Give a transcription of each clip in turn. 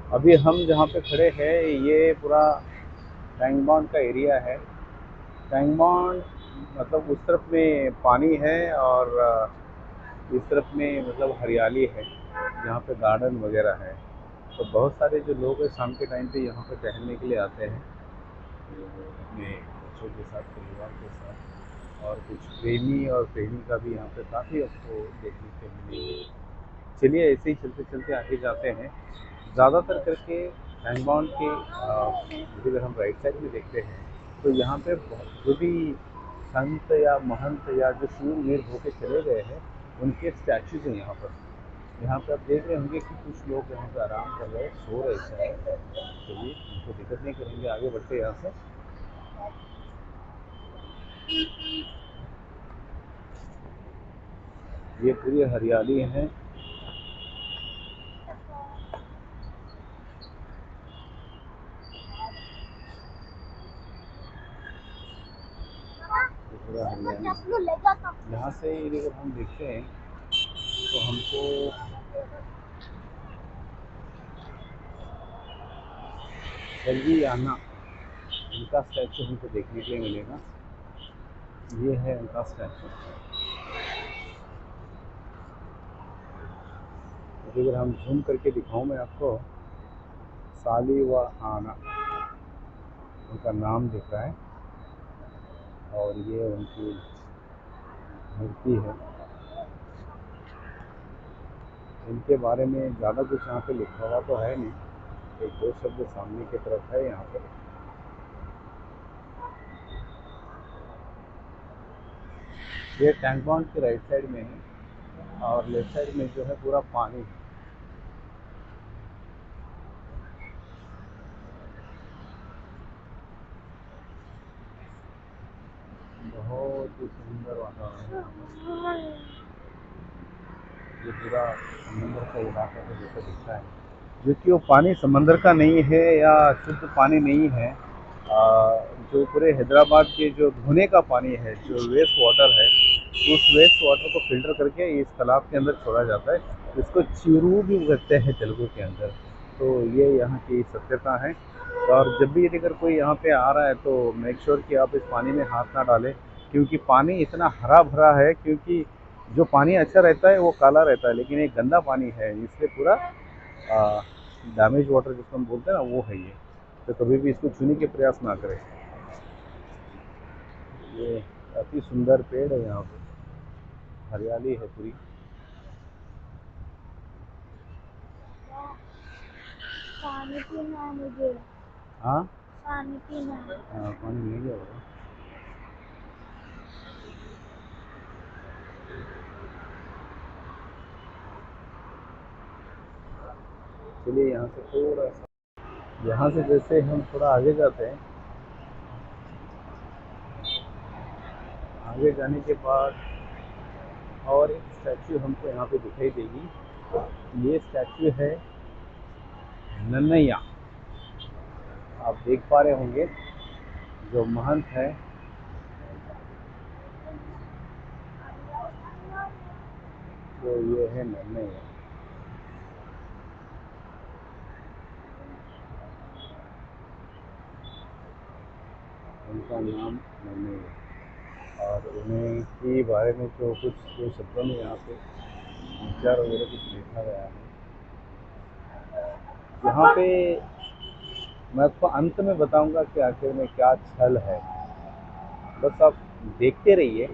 अभी हम जहाँ पे खड़े हैं ये पूरा टैंक बॉन्ड का एरिया है। टैंक बॉन्ड मतलब उस तरफ में पानी है और इस तरफ में मतलब हरियाली है, यहाँ पे गार्डन वगैरह है। तो बहुत सारे जो लोग हैं शाम के टाइम पे यहाँ पे टहलने के लिए आते हैं, तो अपने बच्चों के साथ, परिवार के साथ। और कुछ प्रेमी और प्रेमिका भी यहाँ पे काफ़ी आपको देखने को मिलेंगे। चलिए ऐसे ही चलते चलते आगे जाते हैं। ज़्यादातर करके हैंगबाउंड के अगर हम राइट साइड में देखते हैं तो यहाँ पे जो भी संत या महंत या जो शूरवीर होके चले गए हैं उनके स्टैचूज हैं यहाँ पर। यहाँ पे आप देख रहे होंगे कि कुछ लोग यहाँ पे आराम कर रहे हैं, सो रहे शायद। चलिए उनको दिक्कत नहीं करेंगे, आगे बढ़ते हैं यहाँ से। ये पूरी हरियाली है। ये पूरा हरियाली है। यहाँ से अगर हम देखते हैं तो हमको एलवी इनका स्टैचू हमको देखने के लिए मिलेगा। ये है इनका स्टैचू। अगर हम झूम करके दिखाऊं मैं आपको, साली व आना उनका नाम दिख रहा है और ये उनकी मूर्ति है। इनके बारे में ज़्यादा कुछ यहाँ पे लिखा हुआ तो है नहीं, एक दो शब्द सामने की तरफ है यहाँ पर। ये टैंक बॉन्ड के राइट साइड में है और लेफ्ट साइड में जो है पूरा पानी है। बहुत ही सुंदर वातावरण है। ये पूरा समंदर का इलाका है जैसा दिखता है, जो कि वो पानी समंदर का नहीं है या शुद्ध पानी नहीं है। जो पूरे हैदराबाद के जो धोने का पानी है, जो वेस्ट वाटर है, उस वेस्ट वाटर को फिल्टर करके इस तालाब के अंदर छोड़ा जाता है। इसको चिरू भी कहते हैं तेलुगु के अंदर। तो ये यहाँ की सभ्यता है। और जब भी अगर कोई यहाँ पे आ रहा है तो मेक श्योर कि आप इस पानी में हाथ ना डालें, क्योंकि पानी इतना हरा भरा है। क्योंकि जो पानी अच्छा रहता है वो काला रहता है, लेकिन ये गंदा पानी है, इसलिए पूरा डैमेज वाटर जिसको हम बोलते हैं ना, वो है ये। तो कभी भी इसको छूने के प्रयास ना करें। ये अति सुंदर पेड़ है, यहाँ पे हरियाली है पूरी। पानी पीना है मुझे। हाँ, पानी पीना है। हाँ, पानी मिल गया होगा। चलिए यहाँ से थोड़ा सा, यहाँ से जैसे हम थोड़ा आगे जाते हैं, आगे जाने के बाद और एक स्टैचू हमको यहाँ पे दिखाई देगी। ये स्टैचू है नन्नैया। आप देख पा रहे होंगे जो महंत है, तो ये है नन्नैया। उनका नाम नन्नैया। और उन्हें के बारे में जो कुछ दो शब्दों में यहाँ पे विचार वगैरह कुछ लिखा गया है यहाँ पे। मैं आपको अंत में बताऊंगा कि आखिर में क्या छल है, बस आप देखते रहिए।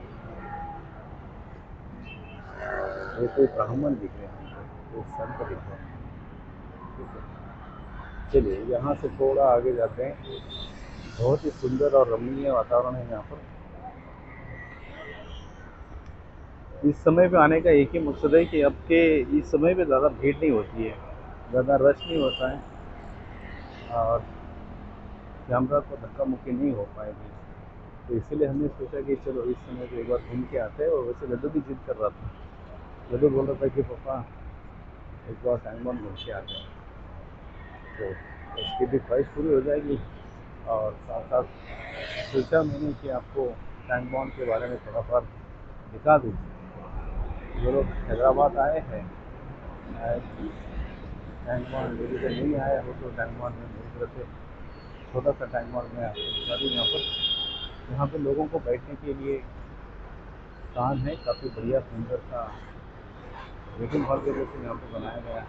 ये कोई ब्राह्मण दिख रहे हैं, कोई संत दिख रहे हैं। ठीक है, चलिए यहाँ से थोड़ा आगे जाते हैं। बहुत ही सुंदर और रमणीय वातावरण है यहाँ पर। इस समय पे आने का एक ही मकसद है कि आपके इस समय पे ज़्यादा भीड़ नहीं होती है, ज़्यादा रश नहीं होता है और कैमरा को धक्का मुक्की नहीं हो पाएगी। तो इसीलिए हमने सोचा कि चलो इस समय पे एक बार घूम के आते हैं। और वैसे लड्डू भी जिद कर रहा था, लड्डू बोल रहा था कि पापा एक बार टैंक बॉन्ड घूम के आते हैं। तो उसकी भी ख्वाहिश पूरी हो जाएगी और साथ साथ सोचा मैंने कि आपको टैंक बॉन्ड के बारे में थोड़ा सा दिखा दूँ। जो लोग हैदराबाद आए हैं, टैंक बॉन्ड यदि तो नहीं आया हो तो टैंक बॉन्ड में मेरी तरफ से छोटा सा टैंक बॉन्ड में आपको दिखा दूँ। यहाँ पर लोगों को बैठने के लिए स्थान है, काफ़ी बढ़िया सुंदर सा वेटिंग हॉल के जैसे यहाँ पर बनाया गया है।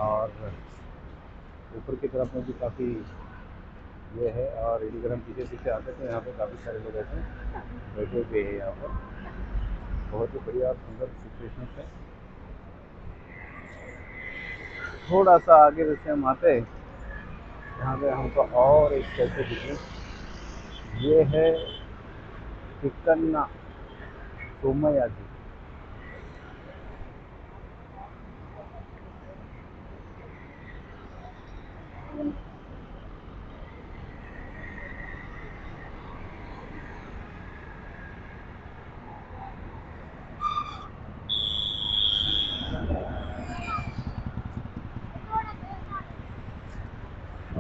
और ऊपर की तरफ में भी काफ़ी ये है, और यदि अगर हम पीछे पीछे आते तो यहाँ पे काफ़ी सारे लोग ऐसे बैठे हुए हैं। यहाँ पर बहुत ही बढ़िया और सुंदर सिचुएशन है। थोड़ा सा आगे जैसे हम आते हैं, यहाँ पे हमको और एक कैसे दिखे, ये है चिकन्ना सोमया जी।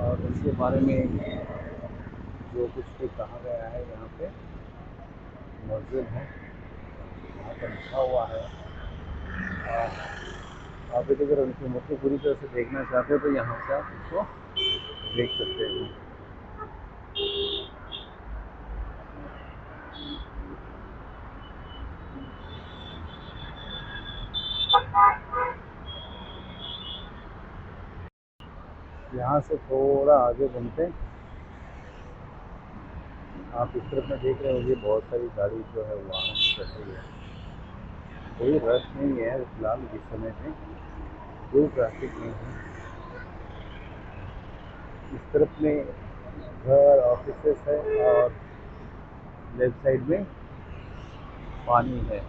और उनके बारे में जो कुछ भी कहा गया है यहाँ पे मौजूद है, यहाँ पर लिखा हुआ है। आप यदि अगर उनकी मूर्ति पूरी तरह से देखना चाहते हो तो यहाँ से आप उसको देख सकते हैं। यहाँ से थोड़ा आगे घूमते हैं, आप इस तरफ में देख रहे होंगे बहुत सारी गाड़ी जो है वाहन चल रही है। कोई रश नहीं है फिलहाल इस समय में, कोई ट्रैफिक नहीं है। इस तरफ में घर ऑफिसेस है और लेफ्ट साइड में पानी है,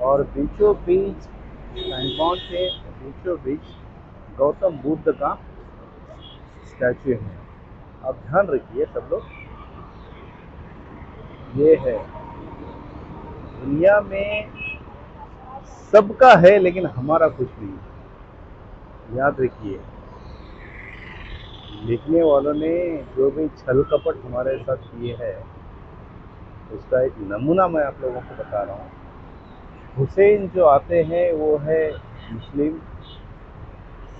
और बीचों बीच हैंगबॉन्ड के बीचों बीच गौतम बुद्ध का स्टैचू है। अब ध्यान रखिए सब लोग, ये है दुनिया में सबका है लेकिन हमारा कुछ नहीं। याद रखिए, लिखने वालों ने जो भी छल कपट हमारे साथ किए हैं उसका एक नमूना मैं आप लोगों को बता रहा हूँ। हुसैन जो आते हैं वो है मुस्लिम,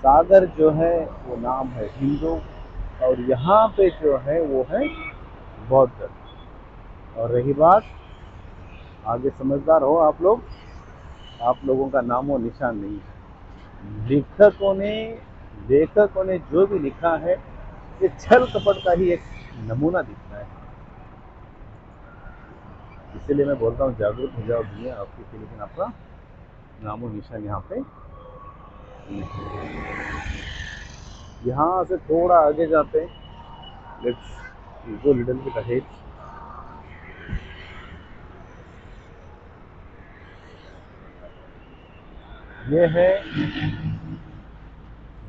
सागर जो है वो नाम है हिंदू, और यहाँ पे जो है वो है बौद्ध। और रही बात, आगे समझदार हो आप लोग, आप लोगों का नामो निशान नहीं है। लेखकों ने जो भी लिखा है ये छल कपट का ही एक नमूना दिखता है। इसीलिए मैं बोलता हूँ जागरूक हो जाओ दुनिया आपकी थी, लेकिन आपका नामो निशान यहाँ पे नहीं है। यहाँ से थोड़ा आगे जाते हैं, let's go little bit ahead. ये है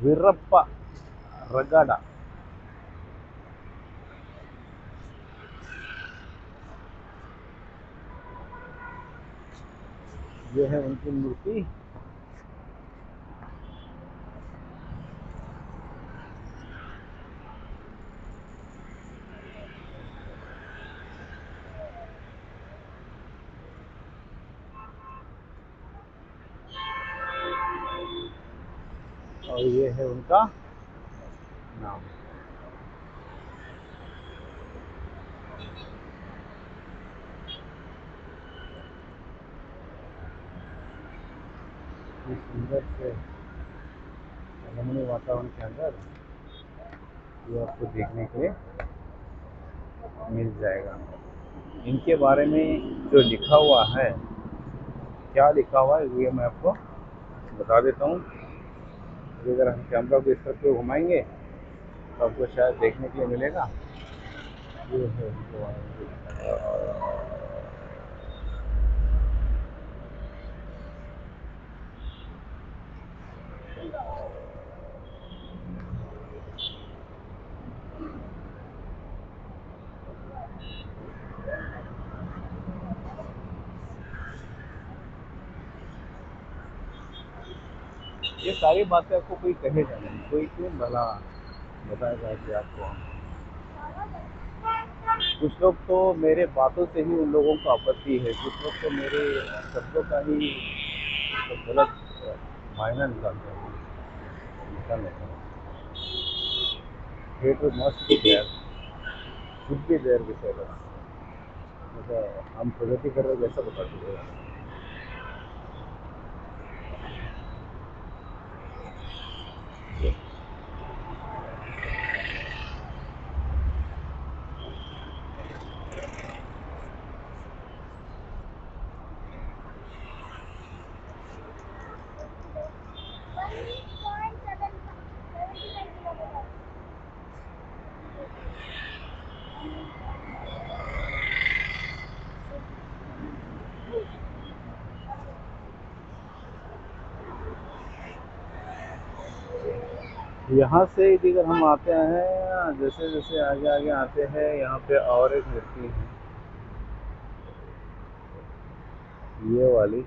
वीरप्पा रगड़ा। ये है उनकी मूर्ति। और ये है उनका नाम। इस सुंदर से रमणीय वातावरण के अंदर ये आपको देखने के लिए मिल जाएगा। इनके बारे में जो लिखा हुआ है, क्या लिखा हुआ है ये मैं आपको बता देता हूँ। अगर हम कैमरा को इस तरफ से घुमाएंगे तो आपको शायद देखने के लिए मिलेगा। ये है ये सारी बातें आपको कोई कहेगा नहीं, कोई क्यों भला बताएगा कि आपको। कुछ लोग तो मेरे बातों से ही उन लोगों को आपत्ति है, कुछ लोग तो मेरे शब्दों का ही तो गलत मायना निकालते हैं। निकालने का theatre must be there, should be there beside us. मतलब हम प्रगति कर रहे जैसा बता दीजिए. यहाँ से इधर हम आते हैं, जैसे जैसे आगे आगे आते हैं यहाँ पे और एक मूर्ति है, ये वाली.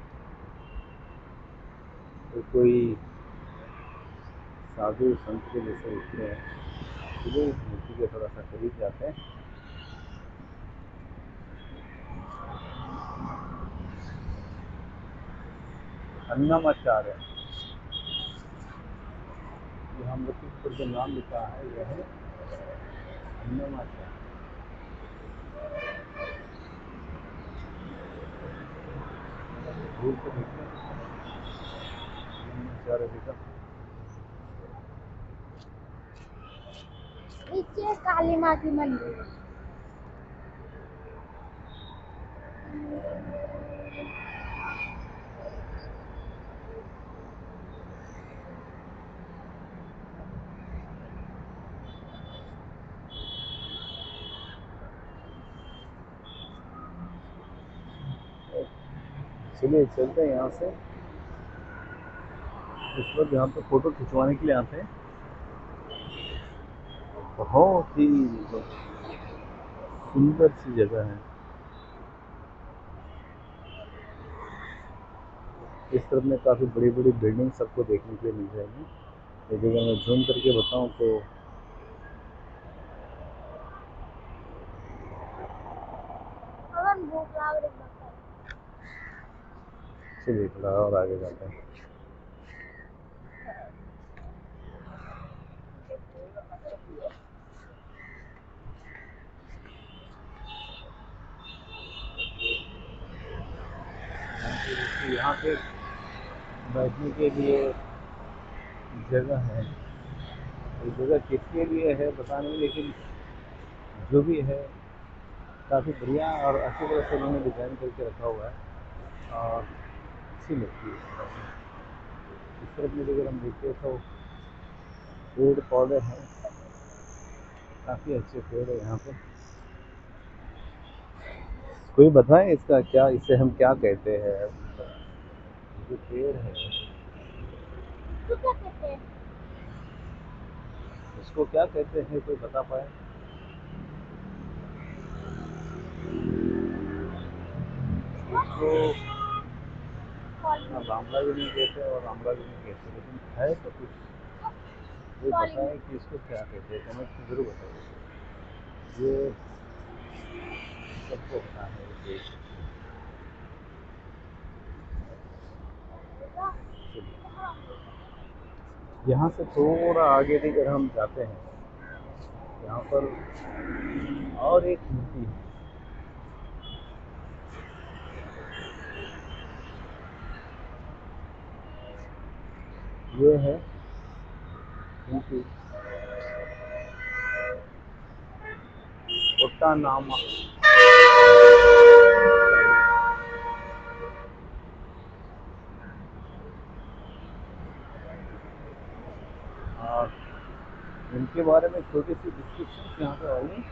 तो कोई साधु संत के जैसे दिखते हैं. चलिए इस मूर्ति के थोड़ा सा करीब जाते हैं. अन्नमाचार्य, ये हम लोग के ऊपर जो नाम लिखा है यह है अन्नमाचार्य. दूर से देखते हैं अन्नमाचार्य लिखा. नीचे काली माँ की मंदिर. चलिए चलते हैं यहाँ से. इस वक्त यहाँ पे फोटो खिंचवाने के लिए आते हैं. बहुत ही सुंदर सी जगह है. इस तरफ में काफ़ी बड़ी बड़ी बिल्डिंग सबको देखने के लिए मिल जाएगी. ये जगह मैं जूम करके बताऊँ तो भूख लग रही है. चलिए थोड़ा और आगे जाते हैं. यहाँ पे बैठने के लिए जगह है. ये जगह किसके लिए है पता नहीं, लेकिन जो भी है काफ़ी बढ़िया और अच्छी तरह से उन्होंने डिज़ाइन करके रखा हुआ है और अच्छी लगती है. इस तरफ में अगर हम देखते तो पेड़ पौधे हैं, काफ़ी अच्छे पेड़ है यहाँ पे. कोई बताएं इसका क्या, इसे हम क्या कहते हैं? जो पेड़ है तो क्या कहते हैं? इसको क्या कहते हैं, कोई बता पाए? इसको रामला भी नहीं कहते और रामला भी नहीं कहते, लेकिन है तो कुछ. कोई बताए कि इसको क्या कहते हैं, कमेंट में जरूर बताइए. ये सबको पता है. यहाँ से थोड़ा आगे अगर हम जाते हैं, यहाँ पर और एक मूर्ति है. ये है उनकी ओट्टानामा. और इनके बारे में छोटी सी डिस्क्रिप्शन यहाँ पे आएगी,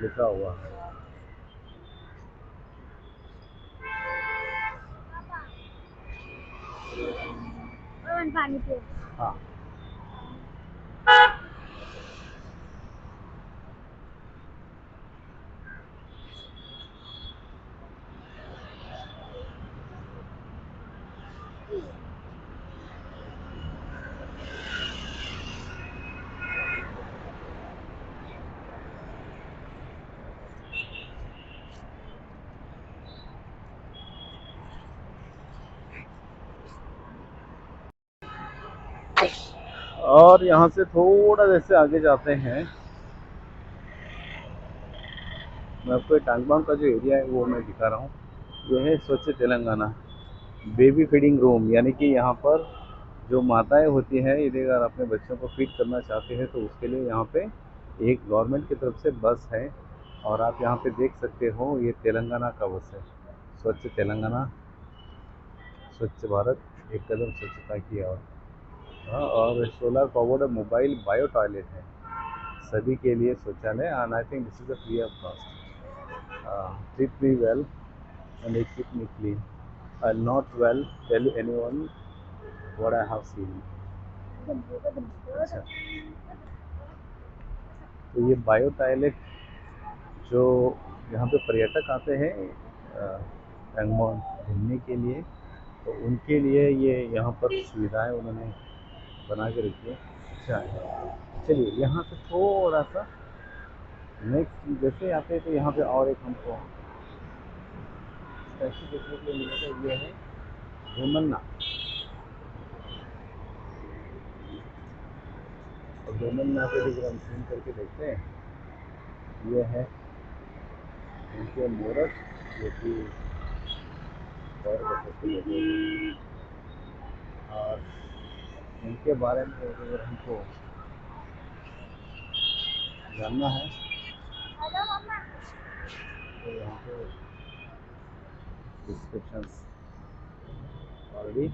लिखा हुआ है. पानी पियो. हाँ. और यहाँ से थोड़ा जैसे आगे जाते हैं, मैं आपको टांगबांग का जो एरिया है वो मैं दिखा रहा हूँ। ये है स्वच्छ तेलंगाना बेबी फीडिंग रूम, यानी कि यहाँ पर जो माताएं होती हैं, यदि अगर अपने बच्चों को फीड करना चाहते हैं तो उसके लिए यहाँ पे एक गवर्नमेंट की तरफ से बस है। और आप यहाँ पे देख सकते हो, ये तेलंगाना का बस है, स्वच्छ तेलंगाना, स्वच्छ भारत, एक कदम स्वच्छता की ओर। हाँ, और solar powered mobile bio toilet है सभी के लिए शौचालय, and I think this is a free of cost. Treat me well and they keep me clean. I'll not well tell anyone what I have seen. अच्छा, तो ये bio toilet जो यहाँ पे पर्यटक आते हैं पैंगोंग घूमने के लिए, तो उनके लिए ये यहाँ पर सुविधाएं उन्होंने बना के रखी है। अच्छा, चलिए यहाँ से थोड़ा सा नेक्स्ट जैसे आते हैं तो यहाँ पे और एक हमको स्टैचू देखने के लिए मिलेगा, ये है भूमन्ना। और भूमन्ना पे भी हम जूम करके देखते हैं, ये है इनके मूर्त जो कि गौर कर सकते हैं। और इनके बारे में अगर हमको जानना है तो यहाँ पे डिस्क्रिप्शंस ऑलरेडी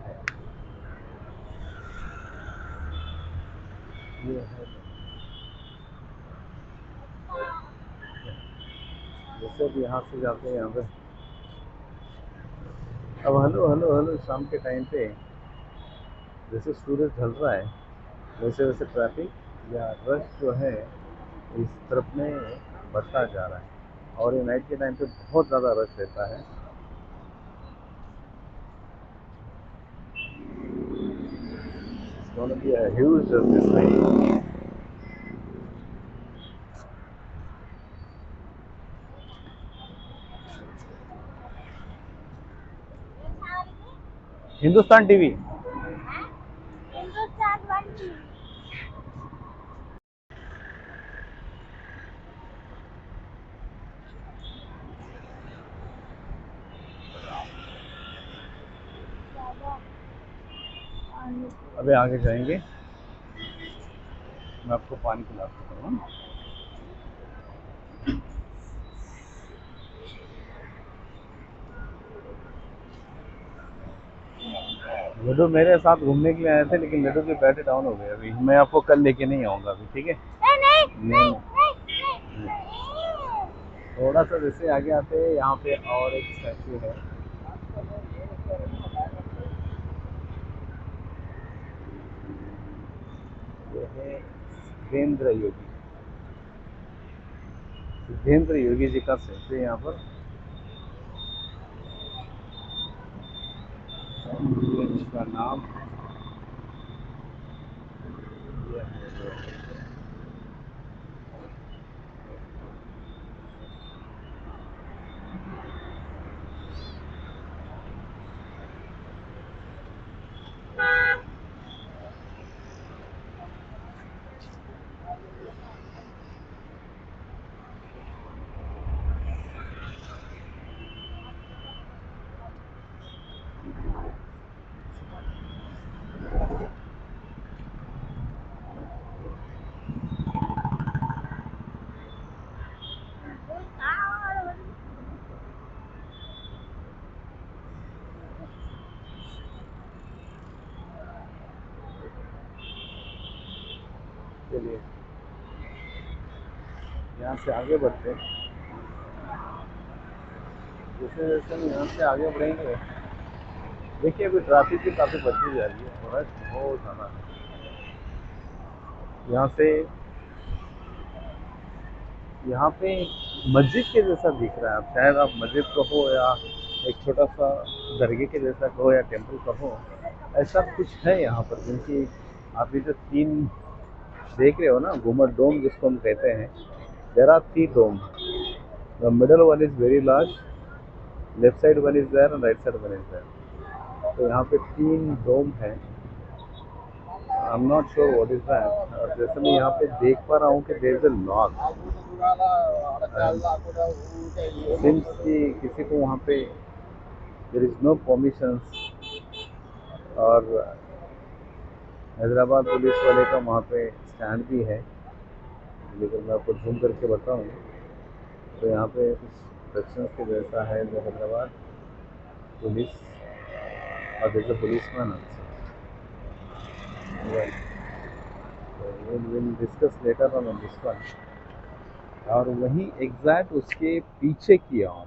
है। ये है जैसे अब यहाँ से जाते हैं यहाँ पे, अब हेलो हेलो हेलो शाम के टाइम पे जैसे सूरज ढल रहा है वैसे वैसे ट्रैफिक या रश जो है इस तरफ में बढ़ता जा रहा है, और ये नाइट के टाइम पे बहुत ज़्यादा रश रहता है। It's gonna be a huge this night. Hindustan TV. Hindustan one. अबे आगे जाएंगे, मैं आपको पानी पिला सकता हूँ। लड्डू मेरे साथ घूमने के लिए आए थे, लेकिन लड्डू के बैटरी डाउन हो गए। अभी मैं आपको कल लेके नहीं आऊँगा अभी, ठीक है? नहीं, थोड़ा सा जैसे आगे आते हैं यहाँ पे और एक स्टैचू है, ये है सिद्धेंद्र योगी। सिद्धेंद्र योगी जी का स्टैचू है यहाँ पर। इसका नाम ये है। चलिए यहाँ से आगे बढ़ते हैं। जैसे जैसे हम यहाँ से आगे बढ़ेंगे, देखिए अभी ट्रैफिक भी काफ़ी बढ़ती जा रही है, और बहुत ज़्यादा है। यहाँ से यहाँ पे मस्जिद के जैसा दिख रहा है, अब शायद आप मस्जिद कहो या एक छोटा सा दरगाह के जैसा कहो या टेम्पल कहो, ऐसा कुछ है यहाँ पर। क्योंकि आप ये जो तीन देख रहे हो ना, घूमर डोम जिसको हम कहते हैं, there are three dome. The middle one is very large, left side one is there and right side one is there. तो यहाँ पे 3 डोम है। I am not sure what is that. और जैसे मैं यहाँ पे देख पा रहा हूँ कि there is a lock, since कि किसी को वहाँ पे देयर इज नो परमिशंस। और हैदराबाद पुलिस वाले का वहाँ पे स्टैंड भी है, लेकिन मैं आपको जूम करके बताऊँ तो यहाँ पे कुछ सेक्शंस के जैसा है जो हैदराबाद पुलिस और जैसे policeman. Will discuss later on this one. और वहीं एग्जैक्ट उसके पीछे की ओर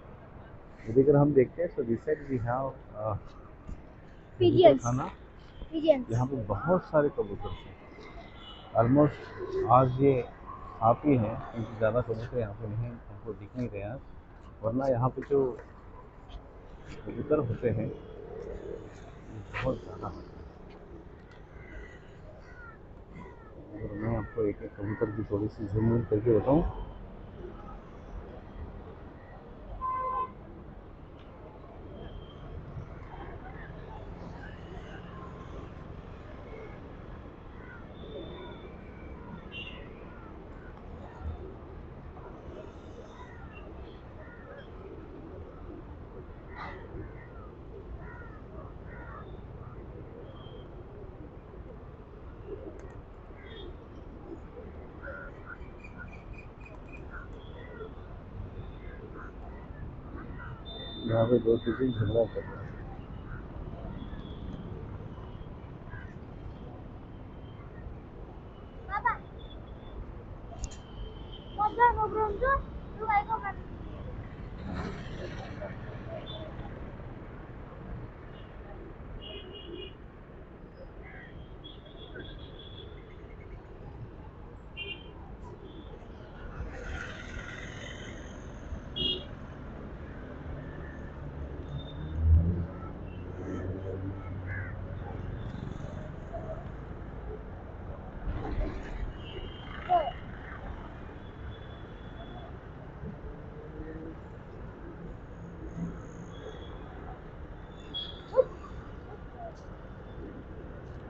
यदि अगर हम देखते हैं तो this side we have Pigeons. खाना, Pigeons. यहाँ पे बहुत सारे कबूतर हैं। ऑलमोस्ट आज ये आप ही हैं क्योंकि ज़्यादा कबूतर यहाँ पे नहीं हमको दिख नहीं रहे हैं, वरना यहाँ पे जो कबूतर होते हैं बहुत ज़्यादा होते हैं। अगर मैं आपको एक एक कबूतर की थोड़ी सी जूम इन करके बताऊँ, यहाँ पे 2 पिजन झगड़ा कर रहे हैं। Papa, ngobrol tuh, lu kayak kok kan?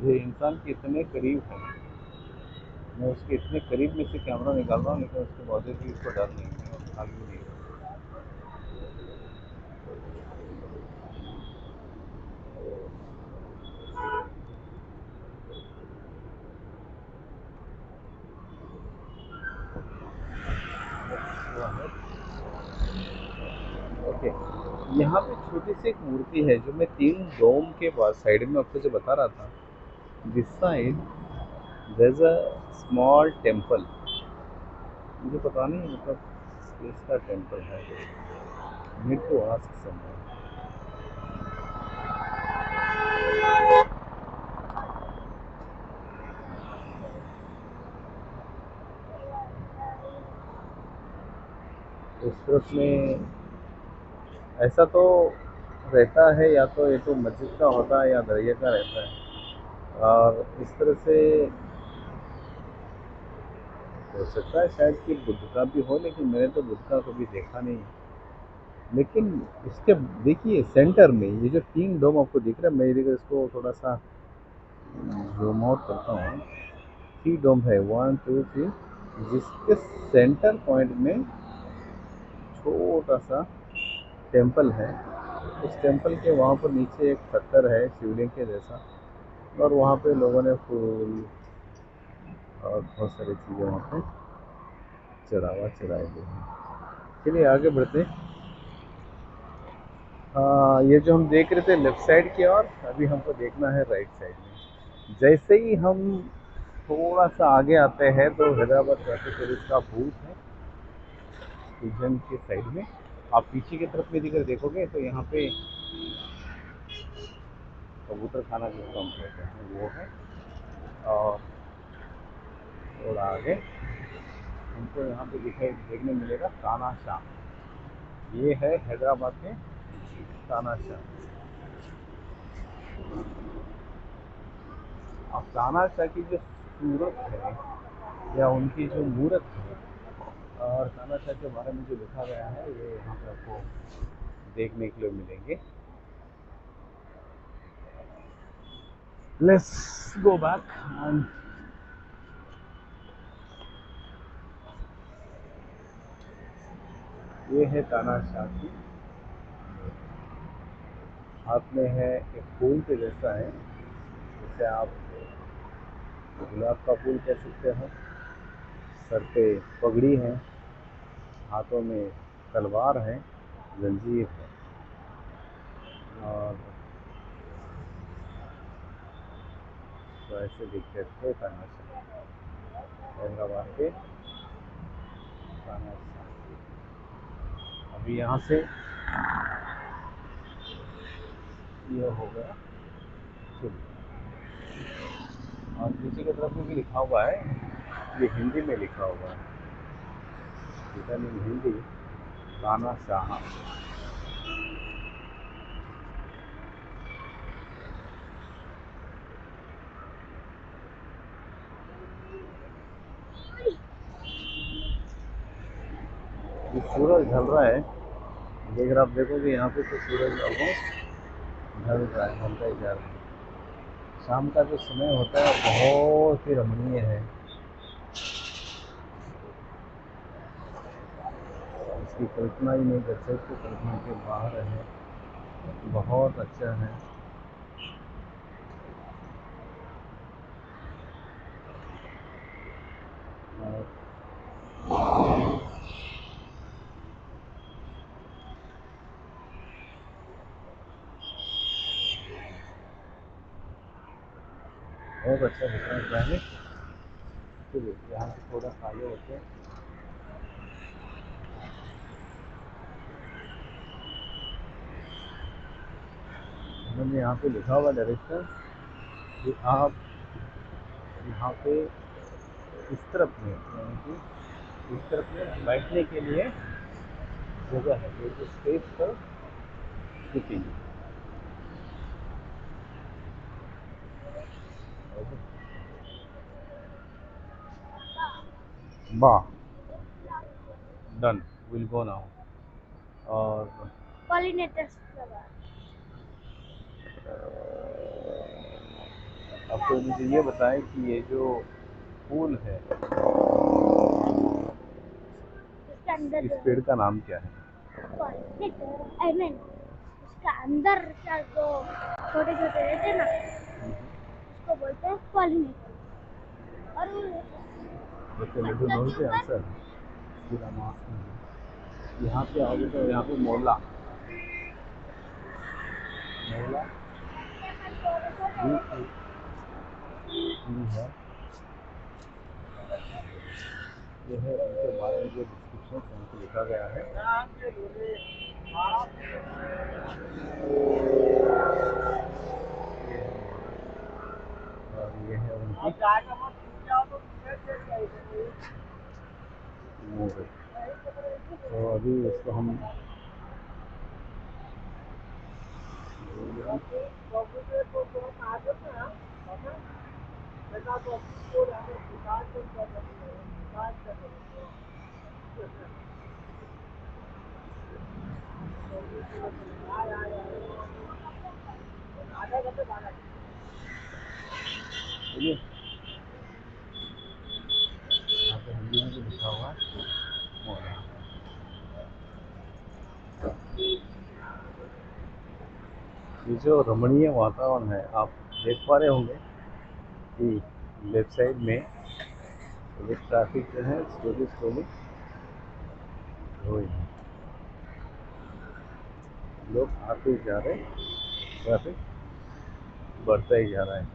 ये इंसान के इतने करीब है, मैं उसके इतने करीब में से कैमरा निकाल रहा हूँ, लेकिन उसके बावजूद भी उसको डर नहीं है और भाग भी नहीं रहा। ओके, यहाँ पे छोटी सी एक मूर्ति है जो मैं 3 डोम के बाद साइड में आपको जो बता रहा था। This side there is a small temple. मुझे पता नहीं मतलब किसका टेम्पल है, नीड टू आस्क समवन। उस तरफ में ऐसा तो रहता है, या तो ये तो मस्जिद का होता है या दरिया का रहता है। और इस तरह से हो सकता है शायद कि बुद्ध का भी हो, लेकिन मैंने तो बुद्ध का कभी देखा नहीं है। लेकिन इसके देखिए सेंटर में ये जो 3 डोम आपको दिख रहा है, मैं इधर इसको थोड़ा सा जूम आउट करता हूँ। 3 डोम है, 1 2 3, जिसके सेंटर पॉइंट में छोटा सा टेम्पल है। उस टेम्पल के वहाँ पर नीचे एक पत्थर है शिवलिंग के जैसा, और वहाँ पे लोगों ने फूल और बहुत सारी चीज़ें वहाँ पे चढ़ाए हुए हैं। चलिए आगे बढ़ते। ये जो हम देख रहे थे लेफ्ट साइड की ओर, अभी हमको देखना है राइट साइड में। जैसे ही हम थोड़ा सा आगे आते हैं तो हैदराबाद ट्रैफिक पुलिस का बूथ है स्टेशन के साइड में। आप पीछे की तरफ में दिखकर देखोगे तो यहाँ पे कबूतर खाना जिसको हम कहते हैं वो है। और थोड़ा आगे हमको यहाँ पे देखने मिलेगा तानाशाह। ये है हैदराबाद में तानाशाह। अब तानाशाह की जो सूरत है या उनकी जो मूर्त है और तानाशाह के बारे में जो लिखा गया है, ये यहाँ पे आपको देखने के लिए मिलेंगे। लेट्स गो बैक एंड ये है तानाशाह की, हाथ में है एक फूल के जैसा है, जिसे आप गुलाब का फूल कह सकते हो। सर पे पगड़ी है, हाथों में तलवार है, जंजीर है, और तो ऐसे दिखते थे तानाशाह, हैदराबाद के तानाशाह। अभी यहाँ से ये हो गया शुरू, और नीचे की तरफ में भी लिखा हुआ है, ये हिंदी में लिखा हुआ है, रिटन इन हिंदी, तानाशाह। ये सूरज ढल रहा है, अगर आप देखोगे यहाँ पे तो सूरज ऑलमोस्ट ढल रहा है, ढलता ही जा रहा है। शाम का जो समय होता है बहुत ही रमणीय है, इसकी कल्पना ही नहीं कर सकते, कल्पना के बाहर है, बहुत अच्छा है। और बहुत अच्छा दिख रहा है। चलिए यहाँ से थोड़ा आगे होते हैं। उन्होंने यहाँ पे लिखा हुआ डायरेक्शन कि आप यहाँ पे इस तरफ में, यानी कि इस तरफ में बैठने के लिए जगह है, जो स्पेस पर सिटिंग। वाह, डन, विल गो नाउ। और Pollinators flower. अब तो मुझे ये बताएं कि ये जो फूल है, इसके अंदर इस पेड़ का नाम क्या है? पॉलिनेटर, आई मीन उसका अंदर का जो छोटे छोटे रहते हैं ना, उसको बोलते हैं पॉलिनेटर। और जैसे लिटिल नोज के आंसर यहाँ पे आओगे तो यहाँ पे मोला, मोला भी है। ये है उनके बारे में जो डिस्क्रिप्शन यहाँ पे लिखा गया है। और ये है उनकी मूवी। तो अभी इसको हम चलिए, यहाँ पे हिंदी में भी लिखा हुआ है मोला। ये जो रमणीय वातावरण है, आप देख पा रहे होंगे कि लेफ्ट साइड में ये ट्रैफिक जो है स्लोली स्लोली ग्रोइंग, लोग आते ही जा रहे हैं, ट्रैफिक बढ़ता ही जा रहा है।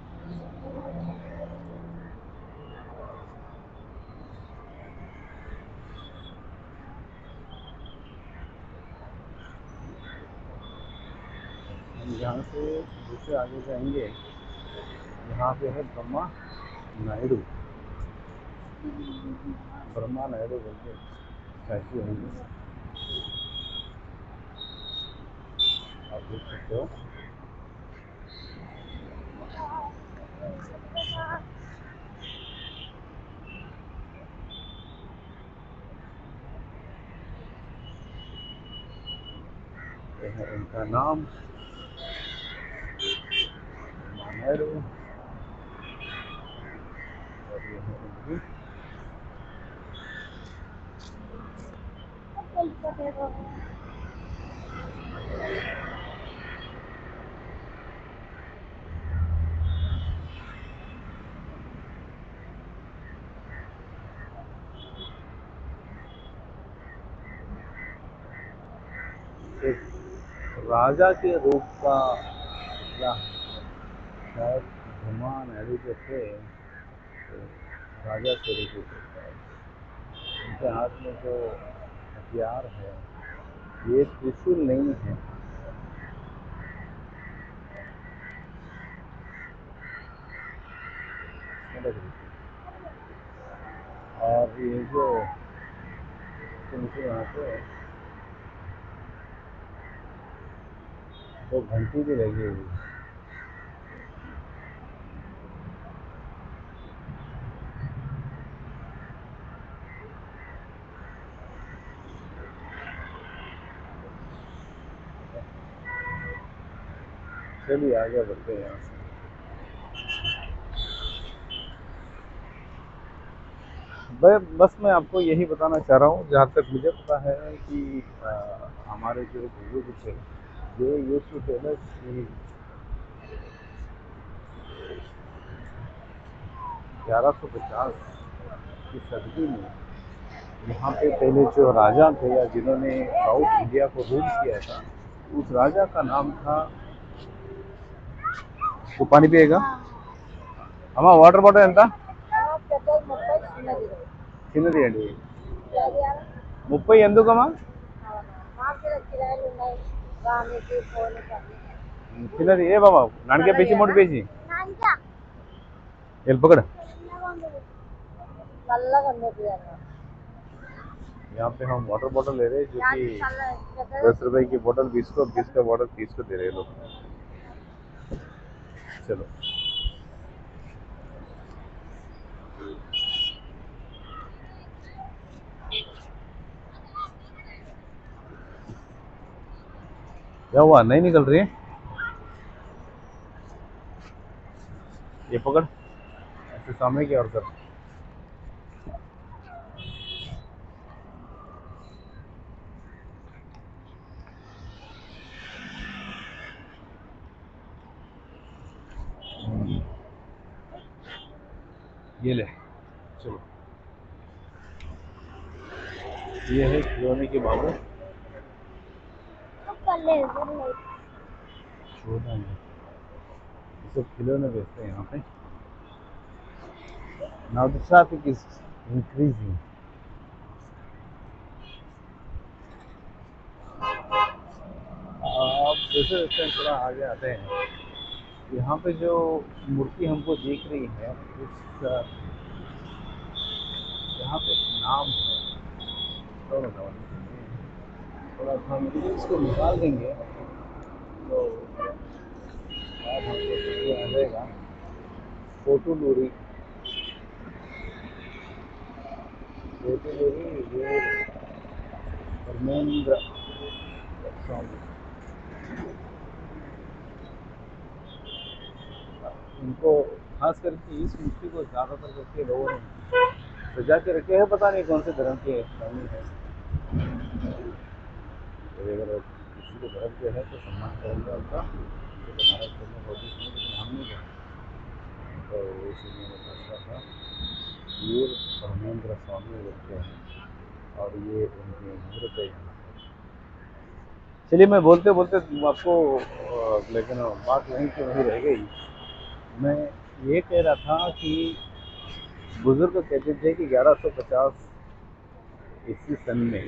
हम यहाँ से दूसरे आगे जाएंगे, यहाँ पे है ब्रह्मा नायडू, ब्रह्मा नायडू बोलते स्टैचू है ये, आप देख सकते हो। ये है इनका नाम, मानेरो, और ये है इनकी एक राजा के रूप का पुतला है। शायद भगवान एडी जो थे तो राजा से रिलेटेड है। उनके हाथ में जो हथियार है ये त्रिशूल नहीं है, समझ रही थी। और ये जो वहाँ पे दो घंटी भी लगी हुई है। चलिए आगे बढ़ते हैं यहाँ से। बस मैं आपको यही बताना चाह रहा हूँ, जहाँ तक मुझे पता है कि हमारे जो बुजुर्ग थे ये यूज्ड टू टेल अस कि 1150 की सदी में यहाँ पे पहले जो राजा थे या जिन्होंने साउथ इंडिया को रूल किया था, उस राजा का नाम था, तो पानी पिएगा अम्मा, वाटर बाटल ఎంత చిన్నది అండి 30 ఎందుకమ్మా చిన్నది ఏ బాబా నాన్నకే పేచి मोटी పేచి ఎల్ पकड़। यहाँ पे हम वाटर बॉटल ले रहे हैं जो कि 10 रुपए की बोतल 20 का बॉटल 30 को दे रहे हैं लोग। चलो क्या हुआ, नहीं निकल रही है? ये पकड़, ऐसे सामने की ओर कर। ये ले, चलो ये है खिलौने के बाबू। ये सब खिलौने बेचते हैं यहाँ पे। Now the traffic is increasing. अब जैसे जैसे थोड़ा आगे आते हैं, यहाँ पे जो मूर्ति हमको दिख रही है उस यहाँ पे एक नाम है, थोड़ा हम इसको निकाल देंगे तो आप हमको समझ आ जाएगा। कोटुलूरी, कोटुलूरी वीर धर्मेंद्र स्वामी, इनको खास करके इस मूर्ति को ज़्यादातर करके लोगों ने सजा के रखे हैं, पता नहीं कौन से धर्म के स्वामी है। तो अगर किसी को धर्म के है तो सम्मान करेंगे उनका, नाराज करने कोशिश नहीं, लेकिन हम नहीं करेंगे। तो इसीलिए मैंने फैसला था वीर धर्मेंद्र स्वामी रखते हैं और ये उनकी मूर्त है यहाँ। चलिए मैं बोलते बोलते आपको लेकिन बात वहीं की वहीं रह गई। मैं ये कह रहा था कि बुजुर्ग कहते थे कि 1150 ईस्वी सन में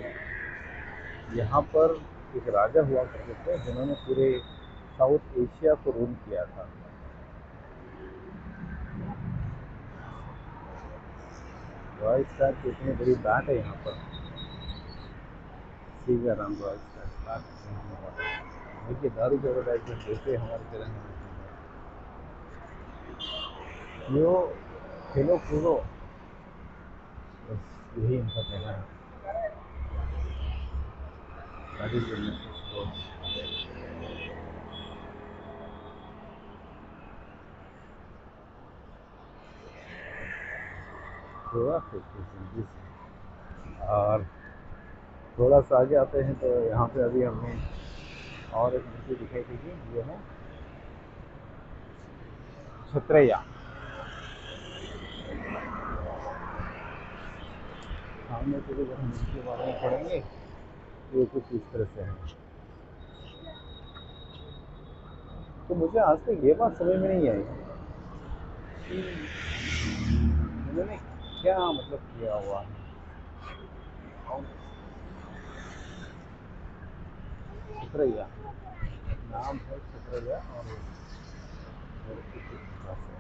यहाँ पर एक राजा हुआ करते थे जिन्होंने पूरे साउथ एशिया को रूल किया था। रॉयल स्टार की इतनी बड़ी बैट है यहाँ पर, सीगाराम रॉयल स्टार। देखिए दारू के एडवर्टाइजमेंट जैसे हमारे चरण में यो खेलो कूदो, बस यही इनका कहना है। थोड़ा 50 और थोड़ा सा आगे आते हैं तो यहाँ पे अभी हमें और एक मूर्ति दिखाई देगी, ये है छत्रैया। सामने से जब हम इसके बारे में पढ़ेंगे ये कुछ इस तरह से है। तो मुझे आज तक ये बात समझ में नहीं आई कि उन्होंने क्या मतलब किया हुआ है। छत्रैया नाम है, छत्रैया, और मूर्ति किस तरह से है।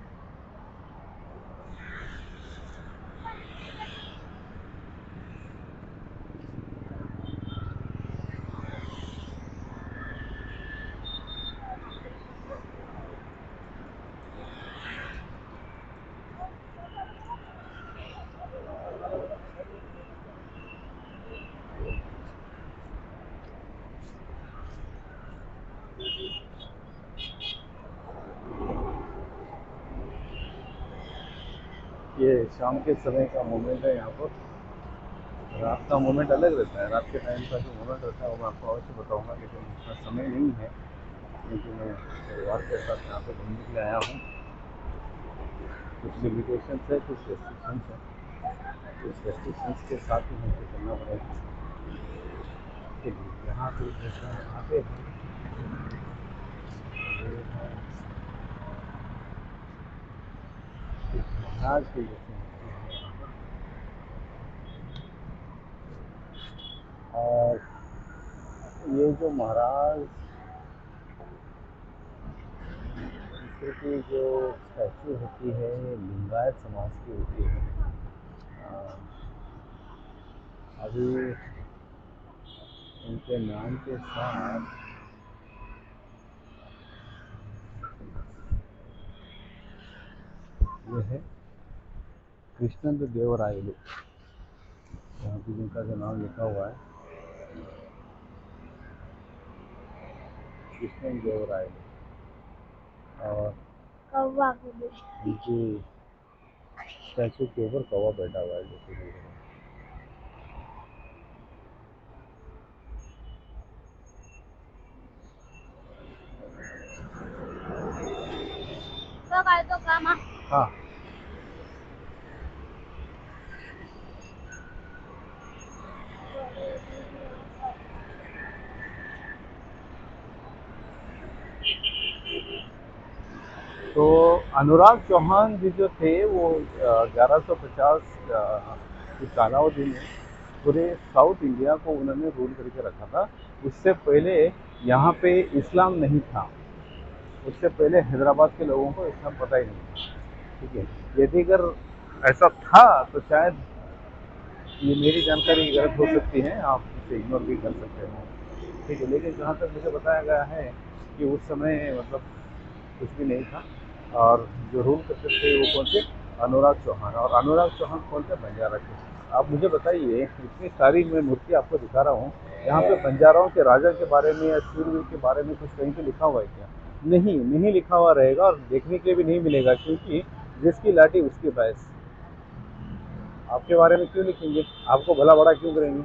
ये शाम के समय का मोमेंट है यहाँ पर। रात का मोमेंट अलग रहता है, रात के टाइम का जो मोमेंट रहता है वो मैं आपको अवश्य बताऊंगा, लेकिन इतना समय नहीं है क्योंकि मैं परिवार के साथ यहाँ पे घूमने के लिए आया हूँ। कुछ लिमिटेशंस है, कुछ रेस्ट्रिक्शंस है, कुछ रेस्ट्रिक्शंस के साथ ही हमको चलना पड़ेगा। यहाँ पे यहाँ पे महाराज के जैसे और ये जो महाराज की जो स्टैचू होती है ये लिंगायत समाज की होती है। अभी उनके नाम के साथ ये है कृष्णेंद्र देवरायलु, यहाँ पे जिनका जो नाम लिखा हुआ है कृष्णेंद्र देवरायलु, और कौवा उनकी स्टैचू के ऊपर कौवा बैठा हुआ है जैसे देख रहे हैं। तो काम हाँ, तो अनुराग चौहान जी जो थे वो 1150 के कालावधि में पूरे साउथ इंडिया को उन्होंने रूल करके रखा था। उससे पहले यहाँ पे इस्लाम नहीं था, उससे पहले हैदराबाद के लोगों को इस्लाम पता ही नहीं था। ठीक है, यदि अगर ऐसा था तो शायद ये मेरी जानकारी गलत हो सकती है, आप इसे इग्नोर भी कर सकते हो। ठीक है, लेकिन जहाँ तक मुझे बताया गया है कि उस समय मतलब कुछ भी नहीं था, और जो रूल करते थे वो कौन थे, अनुराग चौहान। और अनुराग चौहान कौन थे, बंजारा के। आप मुझे बताइए, इतनी सारी मैं मूर्ति आपको दिखा रहा हूँ, यहाँ पे बंजाराओं के राजा के बारे में या शूरवीर के बारे में कुछ कहीं पे लिखा हुआ है क्या? नहीं, नहीं लिखा हुआ रहेगा, और देखने के लिए भी नहीं मिलेगा, क्योंकि जिसकी लाठी उसकी भैंस। आपके बारे में क्यों लिखेंगे, आपको भला बड़ा क्यों करेंगे?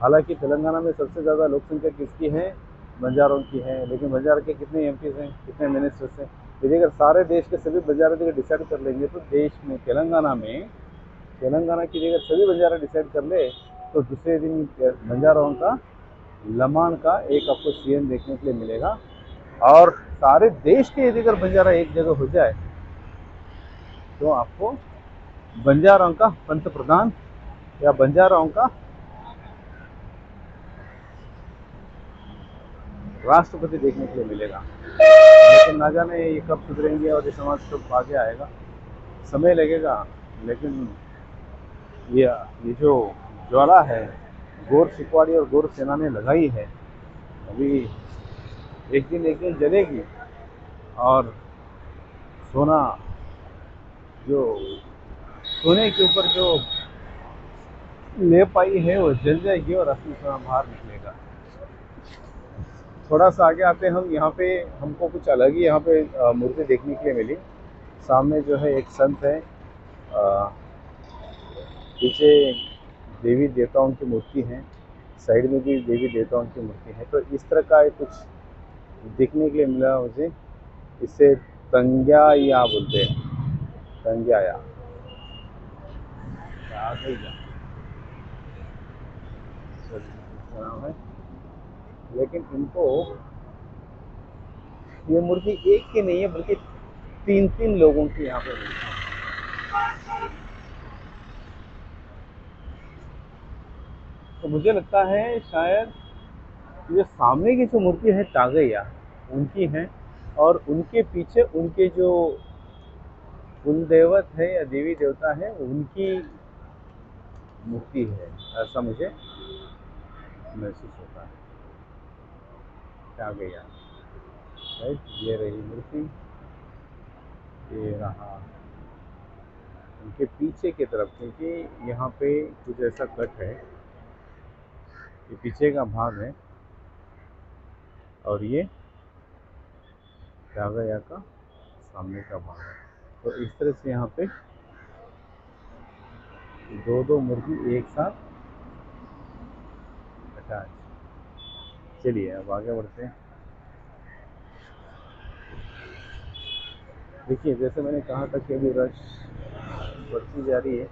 हालांकि तेलंगाना में सबसे ज़्यादा लोक संख्या किसकी है, बंजारों की है, लेकिन बंजारा के कितने एमपीज हैं, कितने मिनिस्टर्स हैं? यदि अगर सारे देश के सभी बंजारा जगह डिसाइड कर लेंगे तो देश में तेलंगाना की जगह सभी बंजारा डिसाइड कर ले तो दूसरे दिन बंजाराओं का लमान का एक आपको सीएम देखने के लिए मिलेगा। और सारे देश के यदि अगर बंजारा एक जगह हो जाए तो आपको बंजाराओं का पंत प्रधान या बंजाराओं का राष्ट्रपति देखने के लिए मिलेगा। लेकिन ना जाने ये कब सुधरेंगे और ये समाज कब आगे आएगा, समय लगेगा। लेकिन ये जो ज्वाला है गोर सिकवाड़ी और गोर सेना ने लगाई है, अभी एक दिन जलेगी, और सोना जो सोने के ऊपर जो लेप आई है वो जल जाएगी और असली सोना बाहर निकलेगा। थोड़ा सा आगे आते हैं हम, यहाँ पे हमको कुछ अलग ही यहाँ पे मूर्ति देखने के लिए मिली। सामने जो है एक संत है, पीछे देवी देवताओं की मूर्ति है, साइड में भी देवी देवताओं की मूर्ति है। तो इस तरह का कुछ देखने के लिए मिला मुझे। इसे तंग्याया बोलते हैं, तंग्याया, तागैया इसका नाम है। लेकिन इनको, ये मूर्ति एक की नहीं है बल्कि तीन तीन लोगों की यहाँ पे मूर्ति है। तो मुझे लगता है शायद ये सामने की जो मूर्ति है तागैया उनकी है, और उनके पीछे उनके जो कुल देवत है या देवी देवता है उनकी मूर्ति है, ऐसा मुझे महसूस होता है। तागैया, राइट, ये रही मूर्ति, ये रहा उनके पीछे की तरफ, क्योंकि यहाँ पे कुछ ऐसा कट है, ये पीछे का भाग है और ये तागैया का सामने का भाग है। तो इस तरह से यहाँ पे दो दो मुर्गी एक साथ अटैच। चलिए अब आगे बढ़ते हैं। देखिए जैसे मैंने कहा था कि अभी रश बढ़ती जा रही है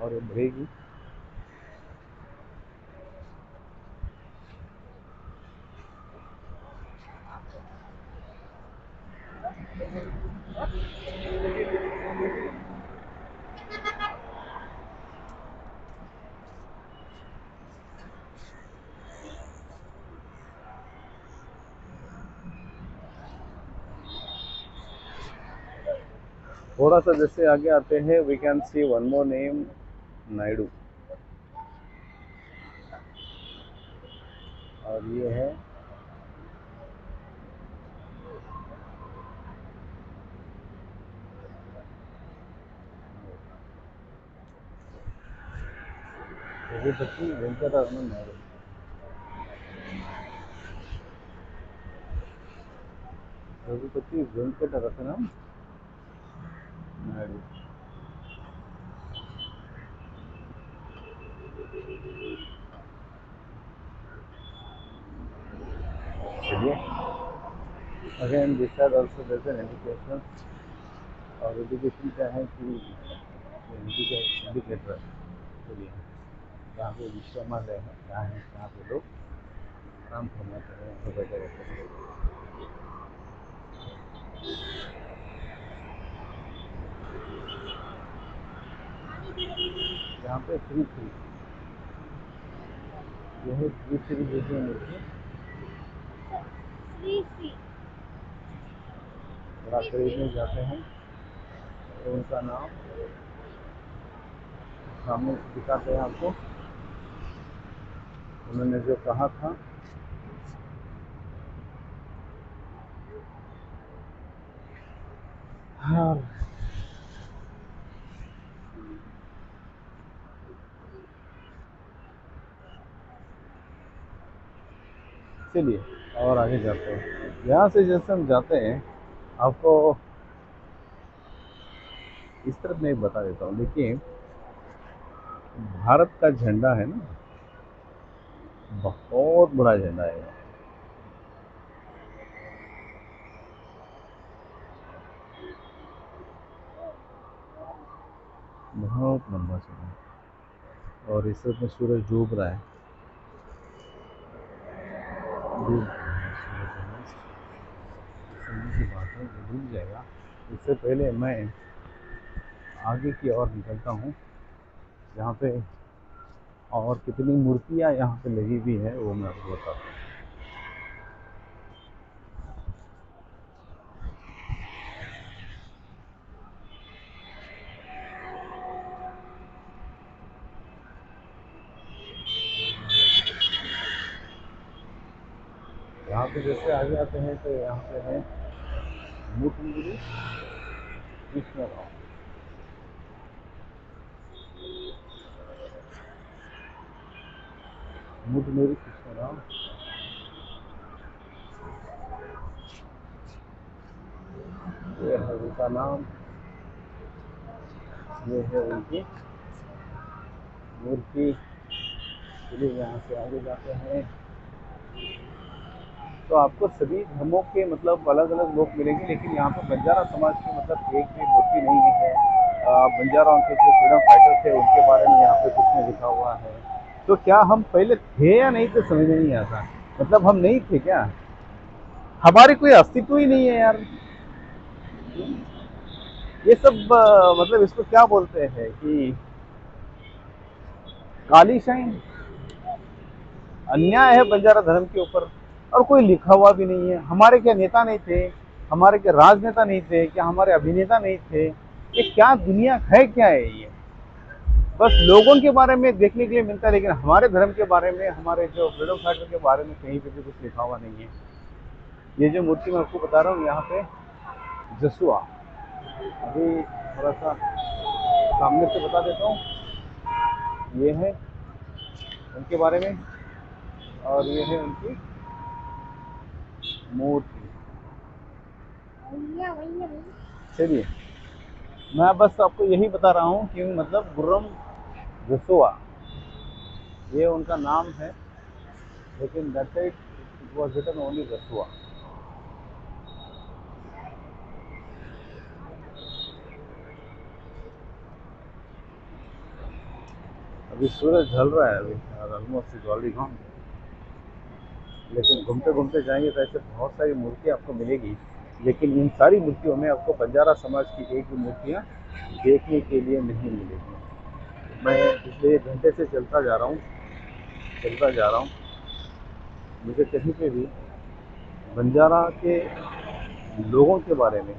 और ये बढ़ेगी। थोड़ा सा जैसे आगे आते हैं, we can see one more name, Naidu, और ये है रघुपति वेंकटरमन नायडू। रघुपति वेंकटरत्नम नायडू। चलिए, again this are also there an education, और एजुकेशन क्या है कि इंडिकेटर। चलिए, जहाँ पे विश्रामालय है, जहाँ पे लोग आराम फरमाते हैं तो बैठे रहते हैं। यहाँ पे श्री श्री, यह श्री श्री जैसी मूर्ति श्री श्री बड़ा खरीदने जाते हैं तो उनका नाम सामने से दिखाते हैं आपको। उन्होंने जो कहा था, हाँ। चलिए और आगे जाते हैं। यहाँ से जैसे हम जाते हैं, आपको इस तरफ मैं बता देता हूँ। देखिए, भारत का झंडा है ना, बहुत बड़ा झंडा है, बहुत लंबा झंडा है। और इस तरफ में सूरज डूब रहा है, डूब रहा है सूरज। समझ की बात है, वो डूब जाएगा। इससे पहले मैं आगे की ओर निकलता हूँ, जहाँ पे और कितनी मूर्तियाँ यहाँ पे लगी हुई है वो मैं आपको बताता हूँ। यहाँ पे जैसे आगे आते हैं तो यहाँ पे है मुटमुरी कृष्णराव। मुटमुरी कृष्णराव, ये है उनका नाम, ये है उनकी मूर्ति। चलिए यहाँ से आगे जाते हैं तो आपको सभी धर्मों के मतलब अलग अलग लोग मिलेंगे, लेकिन यहाँ पर बंजारा समाज की मतलब एक भी मूर्ति नहीं है। बंजाराओं के जो फ्रीडम फाइटर थे उनके बारे में यहाँ पे कुछ नहीं लिखा हुआ है। तो क्या हम पहले थे या नहीं थे समझ में नहीं आता। मतलब हम नहीं थे क्या, हमारे कोई अस्तित्व ही नहीं है यार। ये सब मतलब इसको क्या बोलते हैं कि काली शाइन अन्याय है बंजारा धर्म के ऊपर। और कोई लिखा हुआ भी नहीं है। हमारे क्या नेता नहीं थे, हमारे क्या राजनेता नहीं थे, क्या हमारे अभिनेता नहीं थे। ये क्या दुनिया है, क्या है ये। बस लोगों के बारे में देखने के लिए मिलता है, लेकिन हमारे धर्म के बारे में, हमारे जो फ्रीडम फाइटर के बारे में कहीं पे भी कुछ लिखा हुआ नहीं है। ये जो मूर्ति मैं आपको बता रहा हूँ यहाँ पे जसुआ, अभी थोड़ा सा सामने से बता देता हूँ। ये है उनके बारे में और ये है उनकी मूर्ति। भैया भैया भैया। चलिए मैं बस आपको यही बता रहा हूँ कि मतलब गुर्रम जसुआ ये उनका नाम है, लेकिन that side it was written only जसुआ। अभी सूरज ढल रहा है अभी और ऑलमोस्ट इज ऑलरेडी गॉन, लेकिन घूमते घूमते जाएंगे तो ऐसे बहुत सारी मूर्तियाँ आपको मिलेगी। लेकिन इन सारी मूर्तियों में आपको बंजारा समाज की एक भी मूर्तियाँ देखने के लिए नहीं मिलेगी। मैं पिछले 1 घंटे से चलता जा रहा हूँ, चलता जा रहा हूँ, मुझे कहीं पे भी बंजारा के लोगों के बारे में,